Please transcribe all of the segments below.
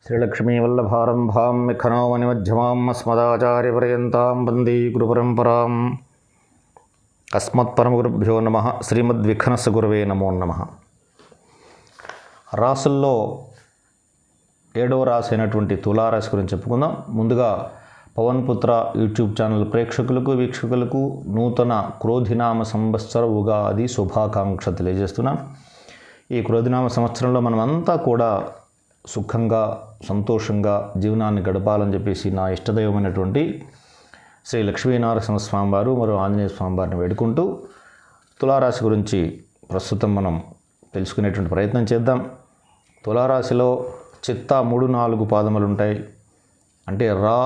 శ్రీలక్ష్మీవల్లభారంభాం విఖనోమనిమధ్యమాం అస్మదాచార్యపర్యంతాం వందే గురుపరంపరాం. అస్మత్పరమగురుభ్యో నమః. శ్రీమద్విఖనస గురవే నమో నమః. రాసుల్లో 7వ రాశి అయినటువంటి తులారాశి గురించి చెప్పుకుందాం. ముందుగా పవన్ పుత్ర యూట్యూబ్ ఛానల్ ప్రేక్షకులకు వీక్షకులకు నూతన క్రోధినామ సంవత్సర ఉగాది శుభాకాంక్ష తెలియజేస్తున్నాను. ఈ క్రోధినామ సంవత్సరంలో మనమంతా కూడా సుఖంగా సంతోషంగా జీవనాన్ని గడపాలని చెప్పేసి నా ఇష్టదైవమైనటువంటి శ్రీ లక్ష్మీనరసింహ స్వామివారు మరియు ఆంజనేయ స్వామివారిని వేడుకుంటూ తులారాశి గురించి ప్రస్తుతం మనం తెలుసుకునేటువంటి ప్రయత్నం చేద్దాం. తులారాశిలో చిత్త 3-4 పాదములు ఉంటాయి. అంటే రా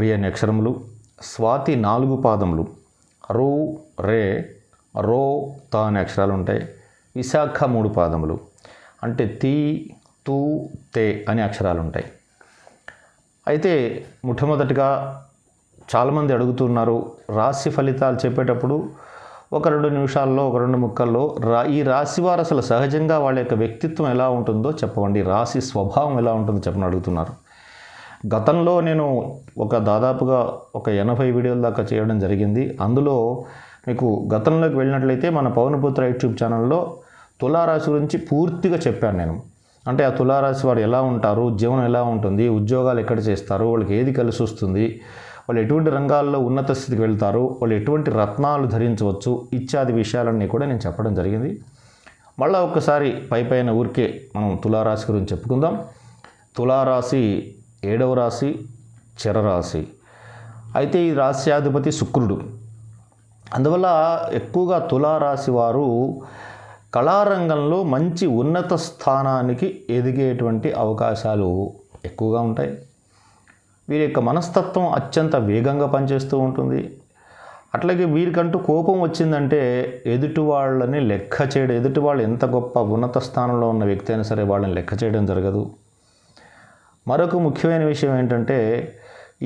రి అనే అక్షరములు. స్వాతి 4 పాదములు. రు రే రో త అనే అక్షరాలు ఉంటాయి. విశాఖ 3 పాదములు. అంటే తి తూ తే అనే అక్షరాలు ఉంటాయి. అయితే మొట్టమొదటిగా చాలామంది అడుగుతున్నారు, రాశి ఫలితాలు చెప్పేటప్పుడు ఒక 2 నిమిషాల్లో ఒక 2 ముక్కల్లో ఈ రాశి వారు అసలు సహజంగా వాళ్ళ యొక్క వ్యక్తిత్వం ఎలా ఉంటుందో చెప్పండి, రాశి స్వభావం ఎలా ఉంటుందో చెప్పని అడుగుతున్నారు. గతంలో నేను దాదాపుగా ఒక 80 వీడియోల దాకా చేయడం జరిగింది. అందులో మీకు గతంలోకి వెళ్ళినట్లయితే మన పవనపుత్ర యూట్యూబ్ ఛానల్లో తులారాశి గురించి పూర్తిగా చెప్పాను నేను. అంటే ఆ తులారాశి వారు ఎలా ఉంటారు, జీవనం ఎలా ఉంటుంది, ఉద్యోగాలు ఎక్కడ చేస్తారు, వాళ్ళకి ఏది కలిసి వస్తుంది, వాళ్ళు ఎటువంటి రంగాల్లో ఉన్నత స్థితికి వెళ్తారు, వాళ్ళు ఎటువంటి రత్నాలు ధరించవచ్చు ఇత్యాది విషయాలన్నీ కూడా నేను చెప్పడం జరిగింది. మళ్ళీ ఒక్కసారి పైన ఊరికే మనం తులారాశి గురించి చెప్పుకుందాం. తులారాశి 7వ రాశి, చరరాశి. అయితే ఈ రాశ్యాధిపతి శుక్రుడు. అందువల్ల ఎక్కువగా తులారాశి వారు కళారంగంలో మంచి ఉన్నత స్థానానికి ఎదిగేటువంటి అవకాశాలు ఎక్కువగా ఉంటాయి. వీరి యొక్క మనస్తత్వం అత్యంత వేగంగా పనిచేస్తూ ఉంటుంది. అట్లాగే వీరికంటూ కోపం వచ్చిందంటే ఎదుటి వాళ్ళని లెక్క చేయడం, ఎదుటి వాళ్ళు ఎంత గొప్ప ఉన్నత స్థానంలో ఉన్న వ్యక్తి అయినా సరే వాళ్ళని లెక్క చేయడం జరగదు. మరొక ముఖ్యమైన విషయం ఏంటంటే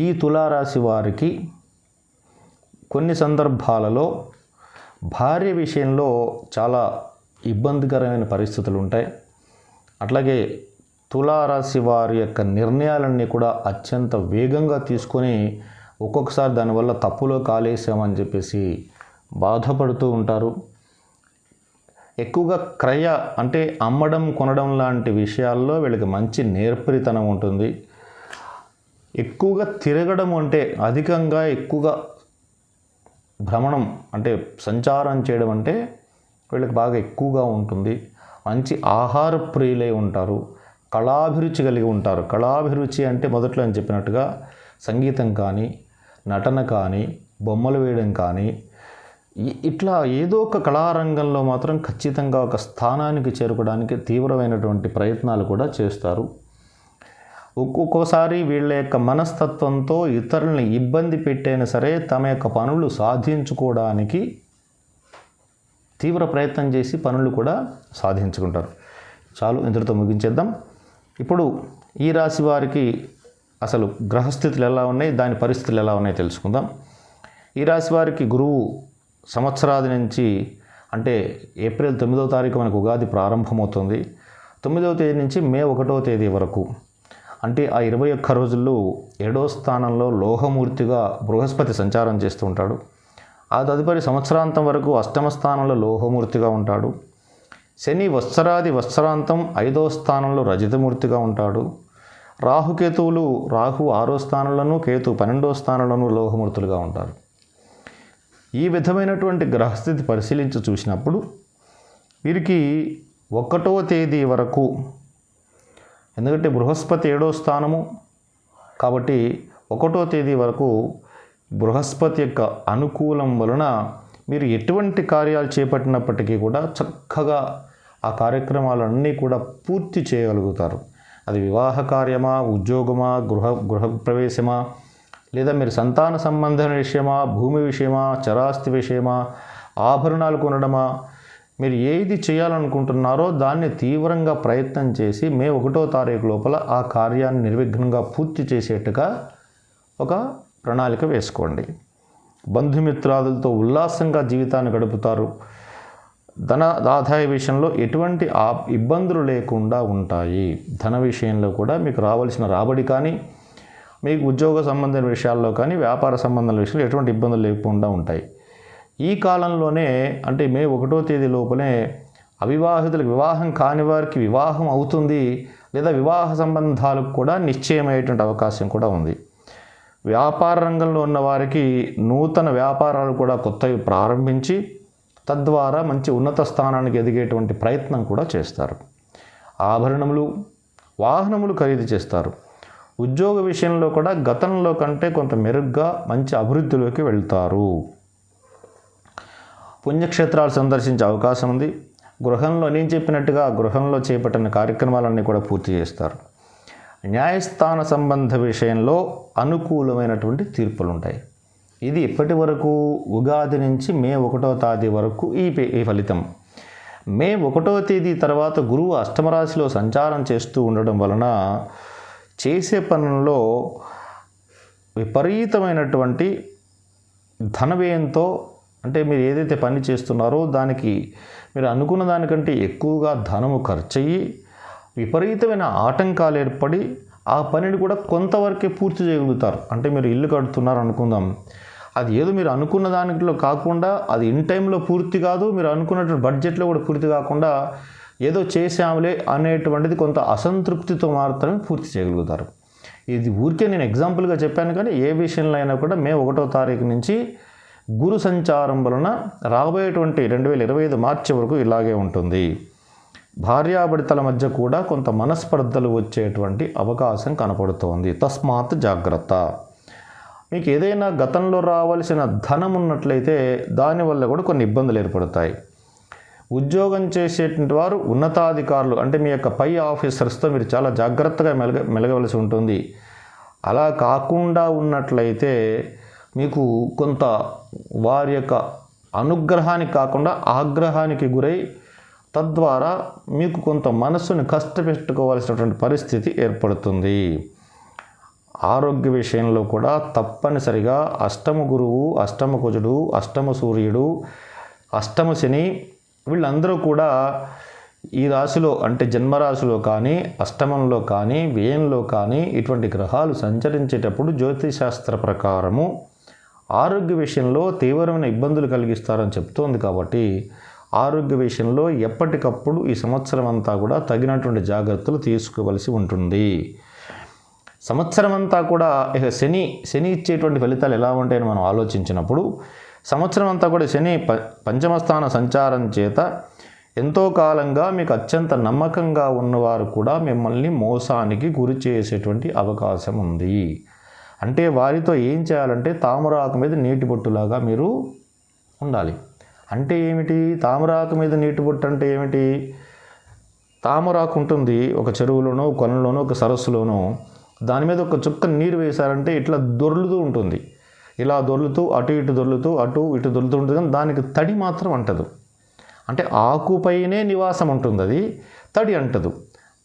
ఈ తులారాశి వారికి కొన్ని సందర్భాలలో భార్య విషయంలో చాలా ఇబ్బందికరమైన పరిస్థితులు ఉంటాయి. అట్లాగే తులారాశి వారి యొక్క నిర్ణయాలన్నీ కూడా అత్యంత వేగంగా తీసుకొని ఒక్కొక్కసారి దానివల్ల తప్పులో కాలేసామని చెప్పేసి బాధపడుతూ ఉంటారు. ఎక్కువగా క్రయ అంటే అమ్మడం కొనడం లాంటి విషయాల్లో వీళ్ళకి మంచి నేర్పరితనం ఉంటుంది. ఎక్కువగా తిరగడం అంటే అధికంగా ఎక్కువగా భ్రమణం అంటే సంచారం చేయడం అంటే వీళ్ళకి బాగా ఎక్కువగా ఉంటుంది. మంచి ఆహార ప్రియులై ఉంటారు. కళాభిరుచి కలిగి ఉంటారు. కళాభిరుచి అంటే మొదట్లో నేను చెప్పినట్టుగా సంగీతం కానీ, నటన కానీ, బొమ్మలు వేయడం కానీ, ఇట్లా ఏదో ఒక కళారంగంలో మాత్రం ఖచ్చితంగా ఒక స్థానానికి చేరుకోవడానికి తీవ్రమైనటువంటి ప్రయత్నాలు కూడా చేస్తారు. ఒక్కొక్కసారి వీళ్ళ యొక్క మనస్తత్వంతో ఇతరులని ఇబ్బంది పెట్టైనా సరే తమ యొక్క పనులు సాధించుకోవడానికి తీవ్ర ప్రయత్నం చేసి పనులు కూడా సాధించుకుంటారు. చాలు, ఇంతటితో ముగించేద్దాం. ఇప్పుడు ఈ రాశి వారికి అసలు గ్రహస్థితులు ఎలా ఉన్నాయి, దాని పరిస్థితులు ఎలా ఉన్నాయి తెలుసుకుందాం. ఈ రాశి వారికి గురువు సంవత్సరాది నుంచి అంటే ఏప్రిల్ 9వ తారీఖు మనకు ఉగాది ప్రారంభమవుతుంది. 9వ తేదీ నుంచి మే 1వ తేదీ వరకు అంటే ఆ 21 రోజుల్లో 7వ స్థానంలో లోహమూర్తిగా బృహస్పతి సంచారం చేస్తూ ఉంటాడు. ఆ తదుపరి సంవత్సరాంతం వరకు 8వ స్థానంలో లోహమూర్తిగా ఉంటాడు. శని వత్సరాంతం 5వ స్థానంలో రజతమూర్తిగా ఉంటాడు. రాహుకేతువులు రాహు 6వ స్థానంలోనూ కేతు 12వ స్థానంలోనూ లోహమూర్తులుగా ఉంటారు. ఈ విధమైనటువంటి గ్రహస్థితి పరిశీలించి చూసినప్పుడు వీరికి 1వ తేదీ వరకు, ఎందుకంటే బృహస్పతి 7వ స్థానము కాబట్టి 1వ తేదీ వరకు బృహస్పతి యొక్క అనుకూలం వలన మీరు ఎటువంటి కార్యాలు చేపట్టినప్పటికీ కూడా చక్కగా ఆ కార్యక్రమాలన్నీ కూడా పూర్తి చేయగలుగుతారు. అది వివాహ కార్యమా, ఉద్యోగమా, గృహ ప్రవేశమా, లేదా మీరు సంతాన సంబంధం విషయమా, భూమి విషయమా, చరాస్తి విషయమా, ఆభరణాలు కొనడమా, మీరు ఏది చేయాలనుకుంటున్నారో దాన్ని తీవ్రంగా ప్రయత్నం చేసి మే 1వ తారీఖు లోపల ఆ కార్యాన్ని నిర్విఘ్నంగా పూర్తి చేసేట్టుగా ఒక ప్రణాళిక వేసుకోండి. బంధుమిత్రాదులతో ఉల్లాసంగా జీవితాన్ని గడుపుతారు. ధన ఆదాయ విషయంలో ఎటువంటి ఇబ్బందులు లేకుండా ఉంటాయి. ధన విషయంలో కూడా మీకు రావాల్సిన రాబడి కానీ, మీకు ఉద్యోగ సంబంధించిన విషయాల్లో కానీ, వ్యాపార సంబంధాల విషయంలో ఎటువంటి ఇబ్బందులు లేకుండా ఉంటాయి. ఈ కాలంలోనే అంటే మే 1వ తేదీ లోపలే అవివాహితులకు, వివాహం కాని వారికి వివాహం అవుతుంది, లేదా వివాహ సంబంధాలకు కూడా నిశ్చయమయ్యేటువంటి అవకాశం కూడా ఉంది. వ్యాపార రంగంలో ఉన్న వారికి నూతన వ్యాపారాలు కూడా కొత్తవి ప్రారంభించి తద్వారా మంచి ఉన్నత స్థానానికి ఎదిగేటువంటి ప్రయత్నం కూడా చేస్తారు. ఆభరణములు, వాహనములు ఖరీదు చేస్తారు. ఉద్యోగ విషయంలో కూడా గతంలో కంటే కొంత మెరుగ్గా మంచి అభివృద్ధిలోకి వెళ్తారు. పుణ్యక్షేత్రాలు సందర్శించే అవకాశం ఉంది. గృహంలో నేను చెప్పినట్టుగా గృహంలో చేపట్టిన కార్యక్రమాలన్నీ కూడా పూర్తి చేస్తారు. న్యాయస్థాన సంబంధ విషయంలో అనుకూలమైనటువంటి తీర్పులు ఉంటాయి. ఇది ఇప్పటి వరకు ఉగాది నుంచి మే 1వ తేదీ వరకు ఈ ఫలితం. మే 1వ తేదీ తర్వాత గురువు అష్టమరాశిలో సంచారం చేస్తూ ఉండడం వలన చేసే పనుల్లో విపరీతమైనటువంటి ధన వ్యయంతో, అంటే మీరు ఏదైతే పని చేస్తున్నారో దానికి మీరు అనుకున్న దానికంటే ఎక్కువగా ధనము ఖర్చయ్యి విపరీతమైన ఆటంకాలు ఏర్పడి ఆ పనిని కూడా కొంతవరకే పూర్తి చేయగలుగుతారు. అంటే మీరు ఇల్లు కడుతున్నారు అనుకుందాం, అది ఏదో మీరు అనుకున్న దానిలో కాకుండా అది ఇన్ టైంలో పూర్తి కాదు, మీరు అనుకున్నటువంటి బడ్జెట్లో కూడా పూర్తి కాకుండా ఏదో చేసాములే అనేటువంటిది కొంత అసంతృప్తితో మాత్రమే పూర్తి చేయగలుగుతారు. ఇది ఊరికే నేను ఎగ్జాంపుల్గా చెప్పాను, కానీ ఏ విషయంలో అయినా కూడా మే 1వ తారీఖు నుంచి గురు సంచారం వలన రాబోయేటువంటి 2025 మార్చి వరకు ఇలాగే ఉంటుంది. భార్యాభర్తల మధ్య కూడా కొంత మనస్పర్ధలు వచ్చేటువంటి అవకాశం కనపడుతోంది. తస్మాత్ జాగ్రత్త. మీకు ఏదైనా గతంలో రావాల్సిన ధనం ఉన్నట్లయితే దానివల్ల కూడా కొన్ని ఇబ్బందులు ఏర్పడతాయి. ఉద్యోగం చేసేటువంటి వారు ఉన్నతాధికారులు, అంటే మీ యొక్క పై ఆఫీసర్స్తో మీరు చాలా జాగ్రత్తగా మెలగవలసి ఉంటుంది. అలా కాకుండా ఉన్నట్లయితే మీకు కొంత వారి యొక్క అనుగ్రహానికి కాకుండా ఆగ్రహానికి గురై తద్వారా మీకు కొంత మనస్సును కష్టపెట్టుకోవాల్సినటువంటి పరిస్థితి ఏర్పడుతుంది. ఆరోగ్య విషయంలో కూడా తప్పనిసరిగా అష్టమ గురువు, అష్టమ కుజుడు, అష్టమ సూర్యుడు, అష్టమ శని వీళ్ళందరూ కూడా ఈ రాశిలో, అంటే జన్మరాశిలో కానీ, అష్టమంలో కానీ, వ్యయంలో కానీ ఇటువంటి గ్రహాలు సంచరించేటప్పుడు జ్యోతిశాస్త్ర ప్రకారము ఆరోగ్య విషయంలో తీవ్రమైన ఇబ్బందులు కలిగిస్తారని చెప్తోంది. కాబట్టి ఆరోగ్య విషయంలో ఎప్పటికప్పుడు ఈ సంవత్సరం అంతా కూడా తగినటువంటి జాగ్రత్తలు తీసుకోవలసి ఉంటుంది. సంవత్సరం అంతా కూడా ఇక శని ఇచ్చేటువంటి ఫలితాలు ఎలా ఉంటాయని మనం ఆలోచించినప్పుడు, సంవత్సరం అంతా కూడా శని పంచమస్థాన సంచారం చేత ఎంతో కాలంగా మీకు అత్యంత నమ్మకంగా ఉన్నవారు కూడా మిమ్మల్ని మోసానికి గురి చేసేటువంటి అవకాశం ఉంది. అంటే వారితో ఏం చేయాలంటే తామరాకు మీద నీటి బొట్టులాగా మీరు ఉండాలి. అంటే ఏమిటి? తామరాకు మీద నీటి బొట్టు అంటే ఏమిటి? తామరాకు ఉంటుంది ఒక చెరువులోనో, కొలంలోనో, ఒక సరస్సులోనో, దాని మీద ఒక చుక్క నీరు వేశారంటే ఇట్లా దొర్లుతూ ఉంటుంది. ఇలా దొర్లుతూ అటు ఇటు దొర్లుతూ అటు ఇటు దొర్లుతూ ఉంటుంది, కానీ దానికి తడి మాత్రం అంటదు. అంటే ఆకుపైనే నివాసం ఉంటుంది, అది తడి అంటదు.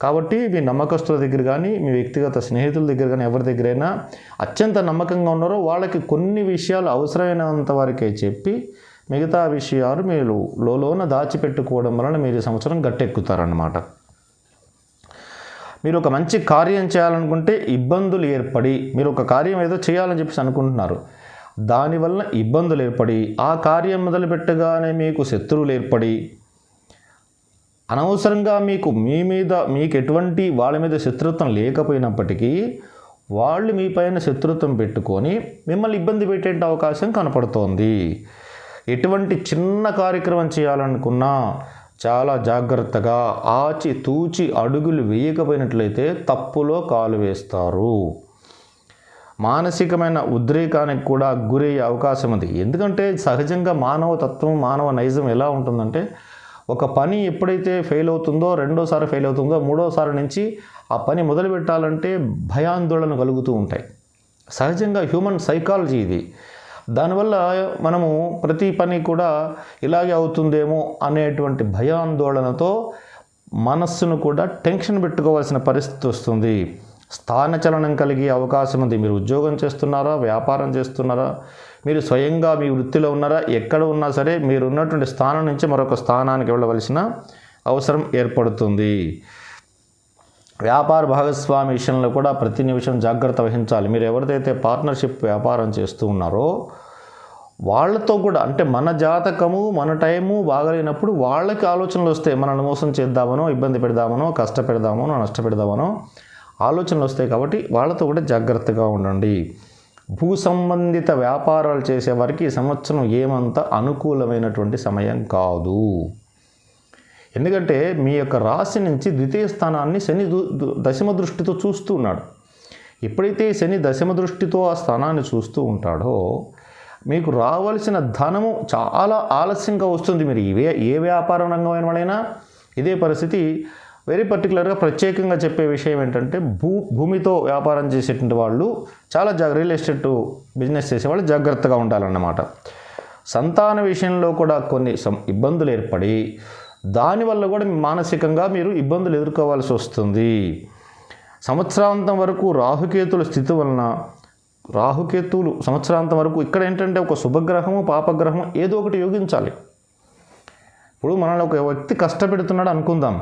కాబట్టి మీ నమ్మకస్తుల దగ్గర కానీ, మీ వ్యక్తిగత స్నేహితుల దగ్గర కానీ, ఎవరి దగ్గరైనా అత్యంత నమ్మకంగా ఉన్నారో వాళ్ళకి కొన్ని విషయాలు అవసరమైనంత వరకే చెప్పి మిగతా విషయాలు మీరు లోన దాచిపెట్టుకోవడం వలన మీరు ఈ సంవత్సరం గట్టెక్కుతారన్నమాట. మీరు ఒక మంచి కార్యం చేయాలనుకుంటే ఇబ్బందులు ఏర్పడి, మీరు ఒక కార్యం ఏదో చేయాలని చెప్పేసి అనుకుంటున్నారు, దానివల్ల ఇబ్బందులు ఏర్పడి ఆ కార్యం మొదలుపెట్టగానే మీకు శత్రువులు ఏర్పడి అనవసరంగా మీకు ఎటువంటి వాళ్ళ మీద శత్రుత్వం లేకపోయినప్పటికీ వాళ్ళు మీ పైన శత్రుత్వం పెట్టుకొని మిమ్మల్ని ఇబ్బంది పెట్టే అవకాశం కనపడుతోంది. ఎటువంటి చిన్న కార్యక్రమం చేయాలనుకున్నా చాలా జాగ్రత్తగా ఆచి తూచి అడుగులు వేయకపోయినట్లయితే తప్పులో కాలు వేస్తారు. మానసికమైన ఉద్రేకానికి కూడా గురయ్యే అవకాశం ఉంది. ఎందుకంటే సహజంగా మానవ తత్వం, మానవ నైజం ఎలా ఉంటుందంటే, ఒక పని ఎప్పుడైతే ఫెయిల్ అవుతుందో, రెండోసారి ఫెయిల్ అవుతుందో, మూడోసారి నుంచి ఆ పని మొదలు పెట్టాలంటే భయాందోళన కలుగుతూ ఉంటాయి. సహజంగా హ్యూమన్ సైకాలజీ ఇది. దానివల్ల మనము ప్రతి పని కూడా ఇలాగే అవుతుందేమో అనేటువంటి భయాందోళనతో మనస్సును కూడా టెన్షన్ పెట్టుకోవాల్సిన పరిస్థితి వస్తుంది. స్థానచలనం కలిగే అవకాశం ఉంది. మీరు ఉద్యోగం చేస్తున్నారా, వ్యాపారం చేస్తున్నారా, మీరు స్వయంగా మీ వృత్తిలో ఉన్నారా, ఎక్కడ ఉన్నా సరే మీరు ఉన్నటువంటి స్థానం నుంచి మరొక స్థానానికి వెళ్ళవలసిన అవసరం ఏర్పడుతుంది. వ్యాపార భాగస్వామి విషయంలో కూడా ప్రతి నిమిషం జాగ్రత్త వహించాలి. మీరు ఎవరిదైతే పార్ట్నర్షిప్ వ్యాపారం చేస్తూ ఉన్నారో వాళ్ళతో కూడా, అంటే మన జాతకము మన టైము బాగలేనప్పుడు వాళ్ళకి ఆలోచనలు వస్తాయి. మనల్ని మోసం చేద్దామనో, ఇబ్బంది పెడదామనో, కష్టపెడదామనో, నష్టపెడదామనో ఆలోచనలు వస్తాయి. కాబట్టి వాళ్ళతో కూడా జాగ్రత్తగా ఉండండి. భూ సంబంధిత వ్యాపారాలు చేసేవారికి ఈ సంవత్సరం ఏమంత అనుకూలమైనటువంటి సమయం కాదు. ఎందుకంటే మీ యొక్క రాశి నుంచి ద్వితీయ స్థానాన్ని శని దశమ దృష్టితో చూస్తూ ఉన్నాడు. ఎప్పుడైతే శని దశమ దృష్టితో ఆ స్థానాన్ని చూస్తూ ఉంటాడో మీకు రావాల్సిన ధనము చాలా ఆలస్యంగా వస్తుంది. మీరు ఏ వ్యాపార రంగమైన వాళ్ళైనా ఇదే పరిస్థితి. వెరీ పర్టికులర్గా ప్రత్యేకంగా చెప్పే విషయం ఏంటంటే భూమితో వ్యాపారం చేసేటువంటి వాళ్ళు చాలా రియల్ ఎస్టేట్ బిజినెస్ చేసేవాళ్ళు జాగ్రత్తగా ఉండాలన్నమాట. సంతాన విషయంలో కూడా కొన్ని ఇబ్బందులు ఏర్పడి దానివల్ల కూడా మానసికంగా మీరు ఇబ్బందులు ఎదుర్కోవాల్సి వస్తుంది. సంవత్సరాంతం వరకు రాహుకేతుల స్థితి వలన, రాహుకేతువులు సంవత్సరాంతం వరకు ఇక్కడ ఏంటంటే ఒక శుభగ్రహము పాపగ్రహము ఏదో ఒకటి యోగించాలి. ఇప్పుడు మనల్ని ఒక వ్యక్తి కష్టపెడుతున్నాడు అనుకుందాం,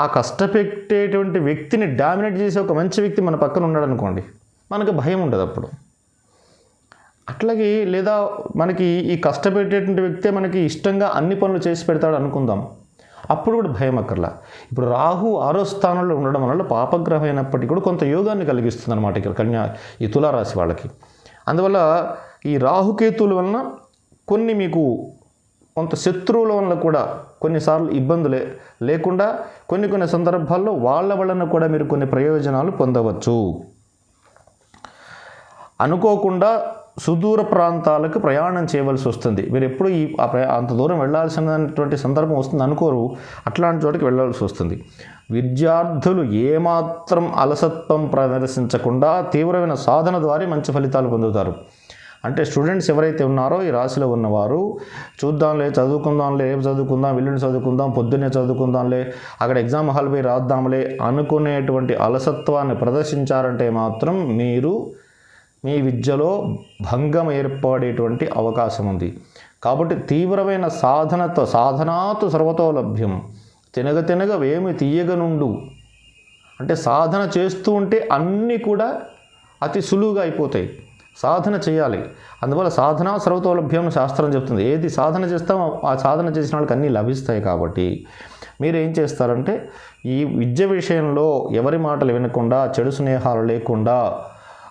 ఆ కష్టపెట్టేటువంటి వ్యక్తిని డామినేట్ చేసే ఒక మంచి వ్యక్తి మన పక్కన ఉన్నాడు అనుకోండి, మనకు భయం ఉండదు అప్పుడు. అట్లాగే లేదా మనకి ఈ కష్టపెట్టేటువంటి వ్యక్తే మనకి ఇష్టంగా అన్ని పనులు చేసి పెడతాడు అనుకుందాం, అప్పుడు కూడా భయం అక్కర్లా. ఇప్పుడు రాహు 6వ స్థానంలో ఉండడం వల్ల పాపగ్రహం అయినప్పటికీ కూడా కొంత యోగాన్ని కలిగిస్తుంది అనమాట ఇక్కడ ఈ తులారాశి వాళ్ళకి. అందువల్ల ఈ రాహుకేతువుల వలన కొన్ని మీకు కొంత శత్రువుల వలన కూడా కొన్నిసార్లు ఇబ్బందులు లేకుండా కొన్ని సందర్భాల్లో వాళ్ళ వలన కూడా మీరు కొన్ని ప్రయోజనాలు పొందవచ్చు. అనుకోకుండా సుదూర ప్రాంతాలకు ప్రయాణం చేయవలసి వస్తుంది. మీరు ఎప్పుడు అంత దూరం వెళ్ళాల్సినటువంటి సందర్భం వస్తుంది అనుకోరు, అట్లాంటి చోటికి వెళ్ళాల్సి వస్తుంది. విద్యార్థులు ఏమాత్రం అలసత్వం ప్రదర్శించకుండా తీవ్రమైన సాధన ద్వారా మంచి ఫలితాలు పొందుతారు. అంటే స్టూడెంట్స్ ఎవరైతే ఉన్నారో ఈ రాశిలో ఉన్నవారు చూద్దాంలే, చదువుకుందాంలే, రేపు చదువుకుందాం, ఎల్లుండి చదువుకుందాం, పొద్దున్నే చదువుకుందాంలే, అక్కడ ఎగ్జామ్ హాల్ పోయి రాద్దాంలే అనుకునేటువంటి అలసత్వాన్ని ప్రదర్శించారంటే మాత్రం మీరు మీ విద్యలో భంగం ఏర్పడేటువంటి అవకాశం ఉంది. కాబట్టి తీవ్రమైన సాధనాతు సర్వతో లభ్యం, తినగ వేమి తీయగనుండు. అంటే సాధన చేస్తూ ఉంటే అన్నీ కూడా అతి సులువుగా అయిపోతాయి. సాధన చేయాలి. అందువల్ల సాధన సర్వతో లభ్యం శాస్త్రం చెప్తుంది. ఏది సాధన చేస్తామో ఆ సాధన చేసిన వాళ్ళకి అన్నీ లభిస్తాయి. కాబట్టి మీరు ఏం చేస్తారంటే ఈ విద్య విషయంలో ఎవరి మాటలు వినకుండా, చెడు స్నేహాలు లేకుండా,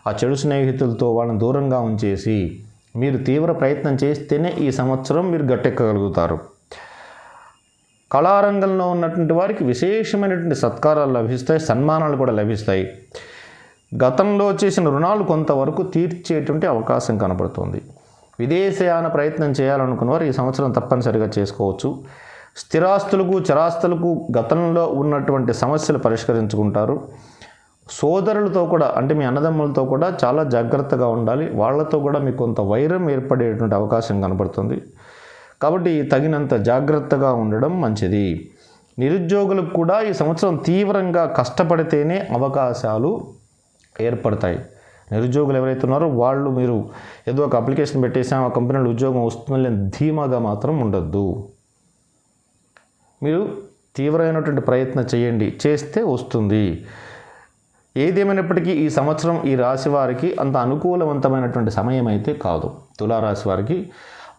ఆ చెడు స్నేహితులతో వాళ్ళని దూరంగా ఉంచేసి మీరు తీవ్ర ప్రయత్నం చేస్తేనే ఈ సంవత్సరం మీరు గట్టెక్కగలుగుతారు. కళారంగంలో ఉన్నటువంటి వారికి విశేషమైనటువంటి సత్కారాలు లభిస్తాయి, సన్మానాలు కూడా లభిస్తాయి. గతంలో చేసిన రుణాలు కొంతవరకు తీర్చేటువంటి అవకాశం కనబడుతుంది. విదేశయాన ప్రయత్నం చేయాలనుకున్న వారు ఈ సంవత్సరం తప్పనిసరిగా చేసుకోవచ్చు. స్థిరాస్తులకు చరాస్తులకు గతంలో ఉన్నటువంటి సమస్యలు పరిష్కరించుకుంటారు. సోదరులతో కూడా, అంటే మీ అన్నదమ్ములతో కూడా చాలా జాగ్రత్తగా ఉండాలి. వాళ్ళతో కూడా మీకు కొంత వైరం ఏర్పడేటువంటి అవకాశం కనబడుతుంది. కాబట్టి తగినంత జాగ్రత్తగా ఉండడం మంచిది. నిరుద్యోగులకు కూడా ఈ సంవత్సరం తీవ్రంగా కష్టపడితేనే అవకాశాలు ఏర్పడతాయి. నిరుద్యోగులు ఎవరైతే ఉన్నారో వాళ్ళు మీరు ఏదో ఒక అప్లికేషన్ పెట్టేసాం, ఆ కంపెనీలో ఉద్యోగం వస్తుందని ధీమాగా మాత్రం ఉండొద్దు. మీరు తీవ్రమైనటువంటి ప్రయత్నం చేయండి, చేస్తే వస్తుంది. ఏదేమైనప్పటికీ ఈ సంవత్సరం ఈ రాశి వారికి అంత అనుకూలవంతమైనటువంటి సమయం అయితే కాదు. తులారాశి వారికి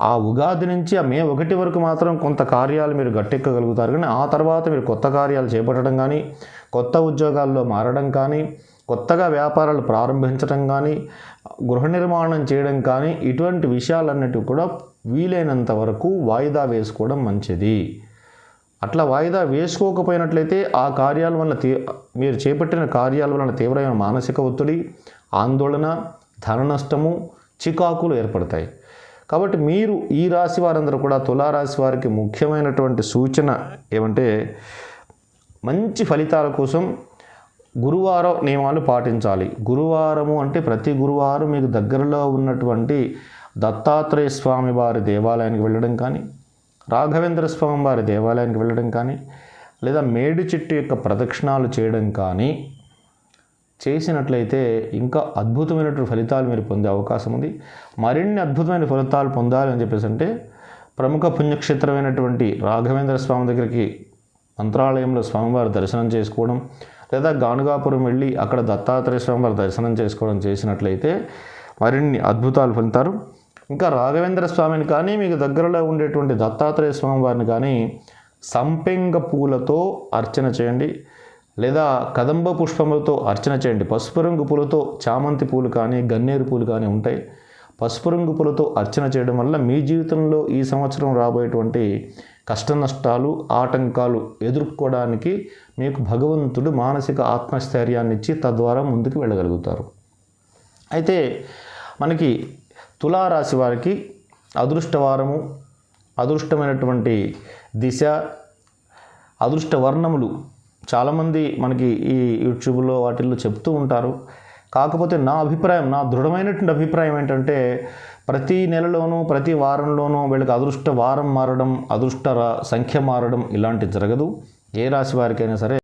ఆ ఉగాది నుంచి ఆ మే 1 వరకు మాత్రం కొంత కార్యాలు మీరు గట్టెక్కగలుగుతారు. కానీ ఆ తర్వాత మీరు కొత్త కార్యాలు చేపట్టడం కానీ, కొత్త ఉద్యోగాల్లో మారడం కానీ, కొత్తగా వ్యాపారాలు ప్రారంభించడం కానీ, గృహ నిర్మాణం చేయడం కానీ, ఇటువంటి విషయాలన్నిటివి కూడా వీలైనంత వరకు వాయిదా వేసుకోవడం మంచిది. అట్లా వాయిదా వేసుకోకపోయినట్లయితే ఆ కార్యాల వల్ల మీరు చేపట్టిన కార్యాల వలన తీవ్రమైన మానసిక ఒత్తిడి, ఆందోళన, ధన నష్టము, చికాకులు ఏర్పడతాయి. కాబట్టి మీరు ఈ రాశి వారందరూ కూడా, తులారాశి వారికి ముఖ్యమైనటువంటి సూచన ఏమంటే మంచి ఫలితాల కోసం గురువారం నియమాలు పాటించాలి. గురువారము అంటే ప్రతి గురువారం మీకు దగ్గరలో ఉన్నటువంటి దత్తాత్రేయ స్వామి వారి దేవాలయానికి వెళ్ళడం కానీ, రాఘవేంద్ర స్వామి వారి దేవాలయానికి వెళ్ళడం కానీ, లేదా మేడి చెట్టు యొక్క ప్రదక్షిణాలు చేయడం కానీ, చేసినట్లయితే ఇంకా అద్భుతమైనటువంటి ఫలితాలు మీరు పొందే అవకాశం ఉంది. మరిన్ని అద్భుతమైన ఫలితాలు పొందాలి అని చెప్పేసి అంటే ప్రముఖ పుణ్యక్షేత్రమైనటువంటి రాఘవేంద్ర స్వామి దగ్గరికి మంత్రాలయంలో స్వామివారి దర్శనం చేసుకోవడం, లేదా గానుగాపురం వెళ్ళి అక్కడ దత్తాత్రేయ స్వామివారి దర్శనం చేసుకోవడం చేసినట్లయితే మరిన్ని అద్భుతాలు పొందుతారు. ఇంకా రాఘవేంద్ర స్వామిని కానీ మీకు దగ్గరలో ఉండేటువంటి దత్తాత్రేయ స్వామివారిని కానీ సంపెంగ పూలతో అర్చన చేయండి, లేదా కదంబ పుష్పములతో అర్చన చేయండి. పసుపు రంగు పూలతో చామంతి పూలు కానీ గన్నేరు పూలు కానీ ఉంటాయి. పసుపు రంగు పూలతో అర్చన చేయడం వల్ల మీ జీవితంలో ఈ సంవత్సరం రాబోయేటువంటి కష్ట నష్టాలు ఆటంకాలు ఎదుర్కోవడానికి మీకు భగవంతుడు మానసిక ఆత్మస్థైర్యాన్ని ఇచ్చి తద్వారా ముందుకు వెళ్ళగలుగుతారు. అయితే మనకి తులారాశి వారికి అదృష్టవారము, అదృష్టమైనటువంటి దిశ, అదృష్ట వర్ణములు చాలామంది మనకి ఈ యూట్యూబ్లో వాటిల్లో చెప్తూ ఉంటారు. కాకపోతే నా అభిప్రాయం, నా దృఢమైనటువంటి అభిప్రాయం ఏంటంటే ప్రతి నెలలోనూ ప్రతి వారంలోనూ వీళ్ళకి అదృష్ట వారం మారడం, అదృష్ట సంఖ్య మారడం ఇలాంటివి జరగదు. ఏ రాశి వారికైనా సరే